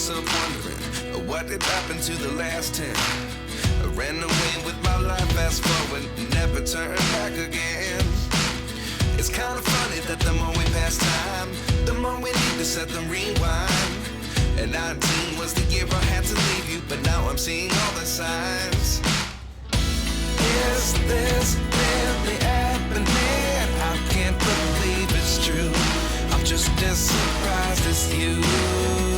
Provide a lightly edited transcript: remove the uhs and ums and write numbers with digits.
myself wondering what did happen to the last 10. I ran away with my life, fast forward, never turn back again. It's kind of funny that the more we pass time, the more we need to set them rewind. And 19 was the year I had to leave you, but now I'm seeing all the signs. Is this really happening? I can't believe it's true. I'm just as surprised as you.